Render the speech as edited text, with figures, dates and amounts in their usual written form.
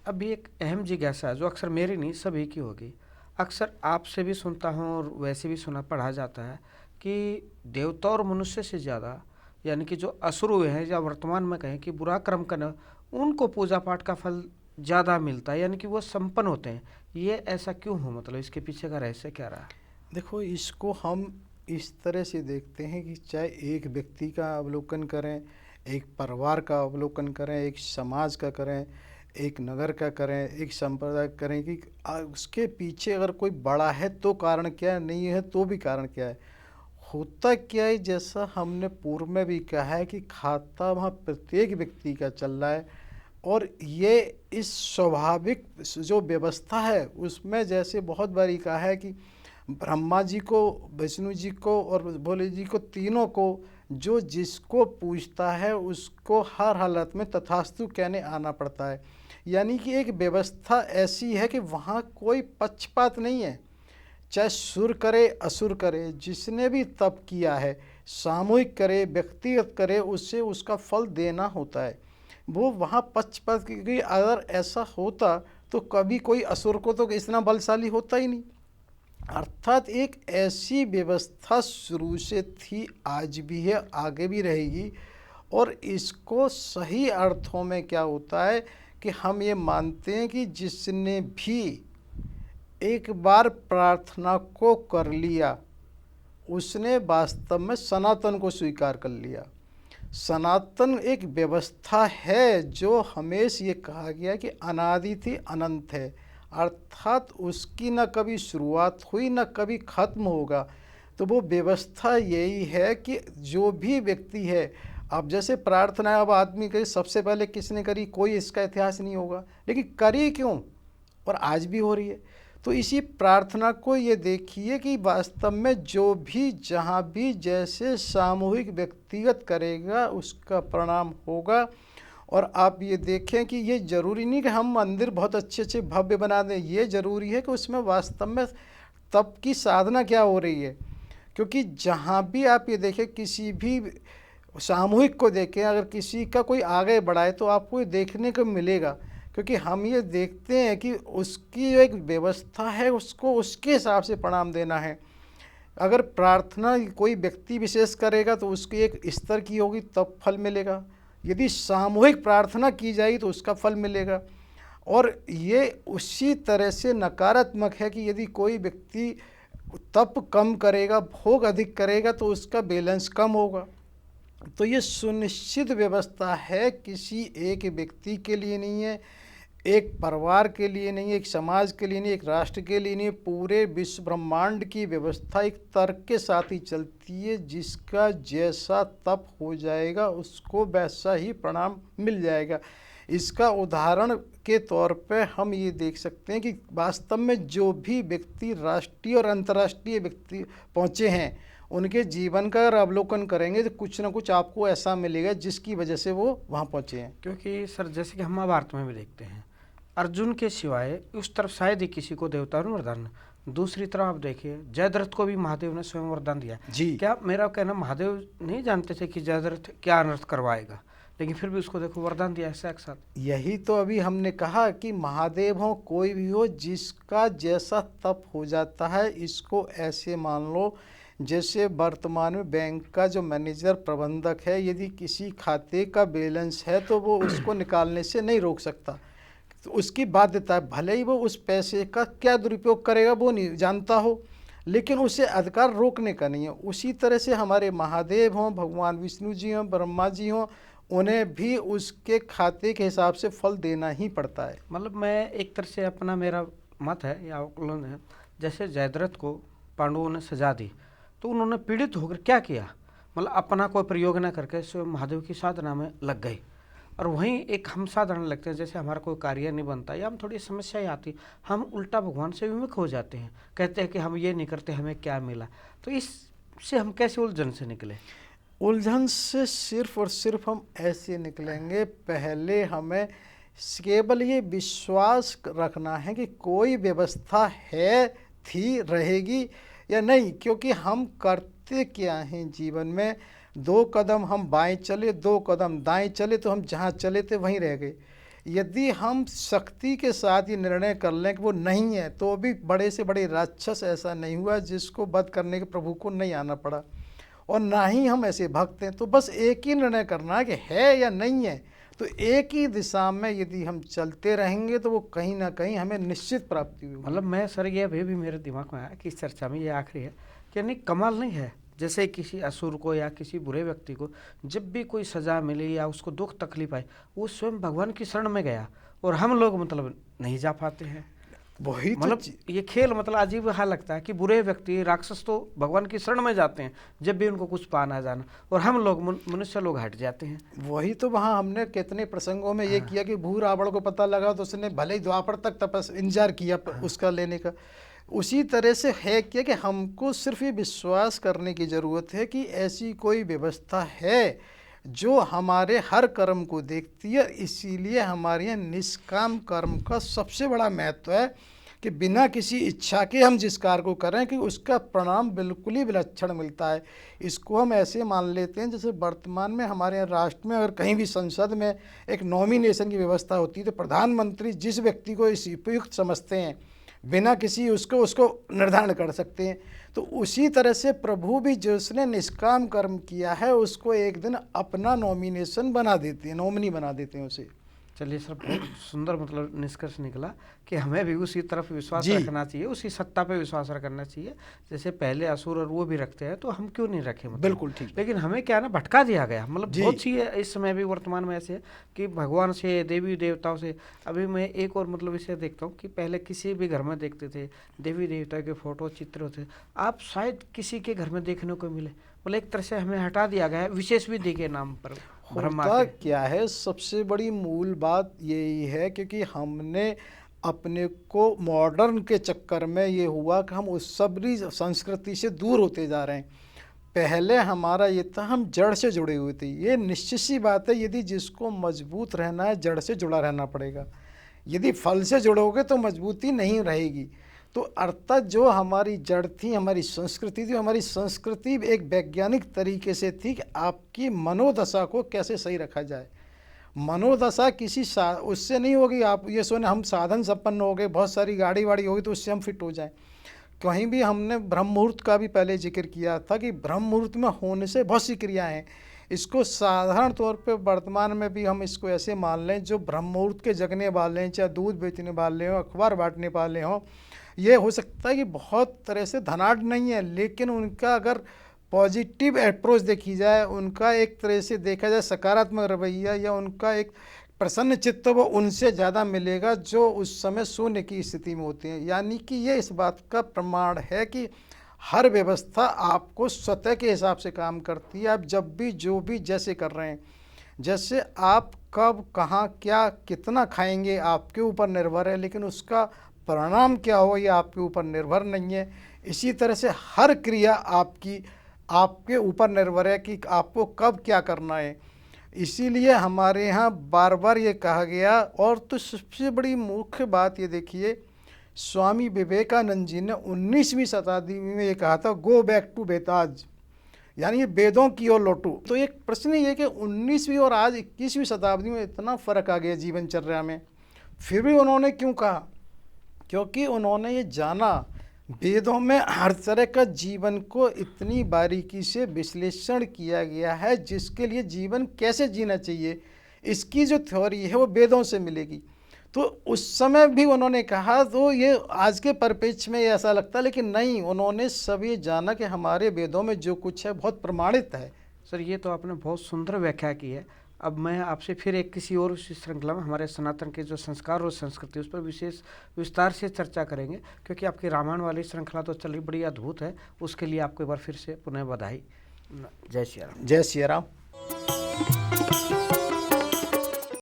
अभी एक अहम जिज्ञासा है जो अक्सर मेरी नहीं सभी की होगी। अक्सर आपसे भी सुनता हूँ और वैसे भी सुना पढ़ा जाता है कि देवता और मनुष्य से ज़्यादा यानी कि जो असुर हुए हैं या वर्तमान में कहें कि बुरा कर्म करना, उनको पूजा पाठ का फल ज़्यादा मिलता है, यानी कि वो संपन्न होते हैं। ये ऐसा क्यों हो, मतलब इसके पीछे का रहस्य क्या रहा? देखो, इसको हम इस तरह से देखते हैं कि चाहे एक व्यक्ति का अवलोकन करें, एक परिवार का अवलोकन करें, एक समाज का करें, एक नगर का करें, एक संप्रदाय का करें कि उसके पीछे अगर कोई बड़ा है तो कारण क्या है, नहीं है तो भी कारण क्या है। होता क्या है, जैसा हमने पूर्व में भी कहा है कि खाता वहाँ प्रत्येक व्यक्ति का चल रहा है। और ये इस स्वाभाविक जो व्यवस्था है उसमें जैसे बहुत बारी कहा है कि ब्रह्मा जी को, विष्णु जी को और भोले जी को, तीनों को जो जिसको पूजता है उसको हर हालत में तथास्तु कहने आना पड़ता है। यानी कि एक व्यवस्था ऐसी है कि वहाँ कोई पक्षपात नहीं है। चाहे सुर करे असुर करे, जिसने भी तप किया है, सामूहिक करे व्यक्तिगत करे, उससे उसका फल देना होता है। वो वहाँ पक्षपात, क्योंकि अगर ऐसा होता तो कभी कोई असुर को तो इतना बलशाली होता ही नहीं। अर्थात एक ऐसी व्यवस्था शुरू से थी, आज भी है, आगे भी रहेगी। और इसको सही अर्थों में क्या होता है कि हम ये मानते हैं कि जिसने भी एक बार प्रार्थना को कर लिया उसने वास्तव में सनातन को स्वीकार कर लिया। सनातन एक व्यवस्था है जो हमेशा ये कहा गया कि अनादि थी, अनंत है। अर्थात उसकी न कभी शुरुआत हुई न कभी खत्म होगा। तो वो व्यवस्था यही है कि जो भी व्यक्ति है, अब जैसे प्रार्थना अब आदमी करी, सबसे पहले किसने करी कोई इसका इतिहास नहीं होगा, लेकिन करी क्यों और आज भी हो रही है। तो इसी प्रार्थना को ये देखिए कि वास्तव में जो भी जहाँ भी जैसे सामूहिक व्यक्तिगत करेगा उसका परिणाम होगा। और आप ये देखें कि ये ज़रूरी नहीं कि हम मंदिर बहुत अच्छे अच्छे भव्य बना दें, ये ज़रूरी है कि उसमें वास्तव में तप की साधना क्या हो रही है। क्योंकि जहाँ भी आप ये देखें, किसी भी सामूहिक को देखें, अगर किसी का कोई आगे बढ़ा है तो आपको ये देखने को मिलेगा। क्योंकि हम ये देखते हैं कि उसकी जो एक व्यवस्था है उसको उसके हिसाब से प्रणाम देना है। अगर प्रार्थना कोई व्यक्ति विशेष करेगा तो उसकी एक स्तर की होगी तब फल मिलेगा। यदि सामूहिक प्रार्थना की जाएगी तो उसका फल मिलेगा। और ये उसी तरह से नकारात्मक है कि यदि कोई व्यक्ति तप कम करेगा, भोग अधिक करेगा तो उसका बैलेंस कम होगा। तो ये सुनिश्चित व्यवस्था है, किसी एक व्यक्ति के लिए नहीं है, एक परिवार के लिए नहीं है, एक समाज के लिए नहीं, एक राष्ट्र के लिए नहीं, पूरे विश्व ब्रह्मांड की व्यवस्था एक तर्क के साथ ही चलती है। जिसका जैसा तप हो जाएगा उसको वैसा ही परिणाम मिल जाएगा। इसका उदाहरण के तौर पे हम ये देख सकते हैं कि वास्तव में जो भी व्यक्ति राष्ट्रीय और अंतर्राष्ट्रीय व्यक्ति पहुँचे हैं उनके जीवन का अगर अवलोकन करेंगे तो कुछ ना कुछ आपको ऐसा मिलेगा जिसकी वजह से वो वहाँ पहुँचे हैं। क्योंकि सर जैसे कि हम महाभारत में भी देखते हैं, अर्जुन के सिवाय उस तरफ शायद ही किसी को देवता ने वरदान। दूसरी तरफ आप देखिए जयद्रथ को भी महादेव ने स्वयं वरदान दिया। जी, क्या मेरा कहना, महादेव नहीं जानते थे कि जयद्रथ क्या अनर्थ करवाएगा, लेकिन फिर भी उसको देखो वरदान दिया है साक्षात। यही तो अभी हमने कहा कि महादेव हो कोई भी हो, जिसका जैसा तप हो जाता है। इसको ऐसे मान लो जैसे वर्तमान में बैंक का जो मैनेजर प्रबंधक है, यदि किसी खाते का बैलेंस है तो वो उसको निकालने से नहीं रोक सकता। तो उसकी बाध्यता है, भले ही वो उस पैसे का क्या दुरुपयोग करेगा वो नहीं जानता हो, लेकिन उसे अधिकार रोकने का नहीं है। उसी तरह से हमारे महादेव हों, भगवान विष्णु जी हों, ब्रह्मा जी हों, उन्हें भी उसके खाते के हिसाब से फल देना ही पड़ता है। मतलब मैं एक तरह से अपना मेरा मत है या आकलन है, जैसे जयद्रथ को पांडवों ने सजा दी तो उन्होंने पीड़ित होकर क्या किया, मतलब अपना कोई प्रयोग न करके स्वयं महादेव की साधना में लग गए। और वहीं एक हम साधारण लगते हैं, जैसे हमारा कोई कार्य नहीं बनता या हम थोड़ी समस्याएं आती, हम उल्टा भगवान से विमुख हो जाते हैं, कहते हैं कि हम ये नहीं करते हमें क्या मिला। तो इससे हम कैसे उलझन से निकले? उलझन से सिर्फ और सिर्फ हम ऐसे निकलेंगे, पहले हमें केवल ये विश्वास रखना है कि कोई व्यवस्था है, थी, रहेगी या नहीं। क्योंकि हम करते क्या हैं जीवन में, 2 कदम हम बाएं चले 2 कदम दाएं चले तो हम जहाँ चले थे वहीं रह गए। यदि हम शक्ति के साथ ये निर्णय कर लें कि वो नहीं है, तो भी बड़े से बड़े राक्षस ऐसा नहीं हुआ जिसको वध करने के प्रभु को नहीं आना पड़ा, और ना ही हम ऐसे भक्त हैं। तो बस एक ही निर्णय करना है कि है या नहीं है, तो एक ही दिशा में यदि हम चलते रहेंगे तो वो कहीं ना कहीं हमें निश्चित प्राप्ति होगी। मतलब मैं सर, ये अभी भी मेरे दिमाग में आया कि इस चर्चा में ये आखिरी है कि नहीं, कमाल नहीं है जैसे किसी असुर को या किसी बुरे व्यक्ति को जब भी कोई सजा मिली या उसको दुख तकलीफ आई, वो स्वयं भगवान की शरण में गया, और हम लोग मतलब नहीं जा पाते हैं। वही तो मतलब ये खेल मतलब अजीब हाँ लगता है कि बुरे व्यक्ति राक्षस तो भगवान की शरण में जाते हैं जब भी उनको कुछ पाना जाना, और हम लोग मनुष्य लोग हट जाते हैं। वही तो वहाँ हमने कितने प्रसंगों में ये किया कि भू रावण को पता लगा तो उसने भले ही द्वापर तक इंतजार किया उसका लेने का। उसी तरह से है कि हमको सिर्फ ये विश्वास करने की ज़रूरत है कि ऐसी कोई व्यवस्था है जो हमारे हर कर्म को देखती है। इसीलिए हमारे यहाँ निष्काम कर्म का सबसे बड़ा महत्व है कि बिना किसी इच्छा के हम जिस कार्य को करें कि उसका परिणाम बिल्कुल ही विलक्षण मिलता है। इसको हम ऐसे मान लेते हैं जैसे वर्तमान में हमारे यहाँ राष्ट्र में अगर कहीं भी संसद में एक नॉमिनेशन की व्यवस्था होती है तो प्रधानमंत्री जिस व्यक्ति को इस उपयुक्त समझते हैं बिना किसी उसको निर्धारण कर सकते हैं। तो उसी तरह से प्रभु भी जिसने निष्काम कर्म किया है उसको एक दिन अपना नॉमिनेशन बना देते हैं, नॉमिनी बना देते हैं उसे। चलिए सर, बहुत सुंदर मतलब निष्कर्ष निकला कि हमें भी उसी तरफ विश्वास जी। रखना चाहिए, उसी सत्ता पे विश्वास रखना चाहिए जैसे पहले असुर और वो भी रखते हैं, तो हम क्यों नहीं रखें मतलब। बिल्कुल ठीक। लेकिन हमें क्या ना भटका दिया गया, मतलब जी। बहुत सी इस समय भी वर्तमान में ऐसे है कि भगवान से, देवी देवताओं से। अभी मैं एक और मतलब इसे देखता हूँ कि पहले किसी भी घर में देखते थे देवी देवता के फोटो चित्र होते, आप शायद किसी के घर में देखने को मिले, मतलब एक तरह से हमें हटा दिया गया है विशेष विधि के नाम पर। होता क्या है, सबसे बड़ी मूल बात यही है क्योंकि हमने अपने को मॉडर्न के चक्कर में ये हुआ कि हम उस सबरी संस्कृति से दूर होते जा रहे हैं। पहले हमारा ये था हम जड़ से जुड़े हुए थे। ये निश्चित सी बात है, यदि जिसको मजबूत रहना है जड़ से जुड़ा रहना पड़ेगा। यदि फल से जुड़ोगे तो मजबूती नहीं रहेगी। तो अर्थात जो हमारी जड़ थी, हमारी संस्कृति थी, हमारी संस्कृति एक वैज्ञानिक तरीके से थी कि आपकी मनोदशा को कैसे सही रखा जाए। मनोदशा किसी उससे नहीं होगी आप ये सोने हम साधन संपन्न हो गए, बहुत सारी गाड़ी वाड़ी होगी तो उससे हम फिट हो जाएं। कहीं भी हमने ब्रह्म मुहूर्त का भी पहले जिक्र किया था कि ब्रह्म मुहूर्त में होने से बहुत सी क्रियाएँ हैं। इसको साधारण तौर पे वर्तमान में भी हम इसको ऐसे मान लें, जो ब्रह्म मुहूर्त के जगने वाले हैं, चाहे दूध बेचने वाले हों, अखबार बांटने वाले हों, ये हो सकता है कि बहुत तरह से धनाढ़ नहीं है, लेकिन उनका अगर पॉजिटिव अप्रोच देखी जाए, उनका एक तरह से देखा जाए सकारात्मक रवैया या उनका एक प्रसन्न चित्त, वो उनसे ज़्यादा मिलेगा जो उस समय शून्य की स्थिति में होते हैं। यानी कि ये इस बात का प्रमाण है कि हर व्यवस्था आपको स्वतः के हिसाब से काम करती है। आप जब भी जो भी जैसे कर रहे हैं, जैसे आप कब कहाँ क्या कितना खाएंगे आपके ऊपर निर्भर है, लेकिन उसका परिणाम क्या हो ये आपके ऊपर निर्भर नहीं है। इसी तरह से हर क्रिया आपके ऊपर निर्भर है कि आपको कब क्या करना है। इसीलिए हमारे यहाँ बार बार ये कहा गया। और तो सबसे बड़ी मुख्य बात ये देखिए, स्वामी विवेकानंद जी ने 19वीं शताब्दी में ये कहा था, गो बैक टू वेदास, यानी ये वेदों की ओर लौटो। तो एक प्रश्न ये कि 19वीं और आज 21वीं शताब्दी में इतना फ़र्क आ गया जीवनचर्या में, फिर भी उन्होंने क्यों कहा? क्योंकि उन्होंने ये जाना वेदों में हर तरह का जीवन को इतनी बारीकी से विश्लेषण किया गया है, जिसके लिए जीवन कैसे जीना चाहिए इसकी जो थ्योरी है वो वेदों से मिलेगी। तो उस समय भी उन्होंने कहा, तो ये आज के परिप्रेक्ष्य में ऐसा लगता है, लेकिन नहीं, उन्होंने सब ये जाना कि हमारे वेदों में जो कुछ है बहुत प्रमाणित है। सर ये तो आपने बहुत सुंदर व्याख्या की है। अब मैं आपसे फिर एक किसी और श्रृंखला में हमारे सनातन के जो संस्कार और संस्कृति उस पर विशेष विस्तार से चर्चा करेंगे, क्योंकि आपकी रामायण वाली श्रृंखला तो चली बड़ी अद्भुत है। उसके लिए आपको एक बार फिर से पुनः बधाई। जय श्री राम। जय श्री राम।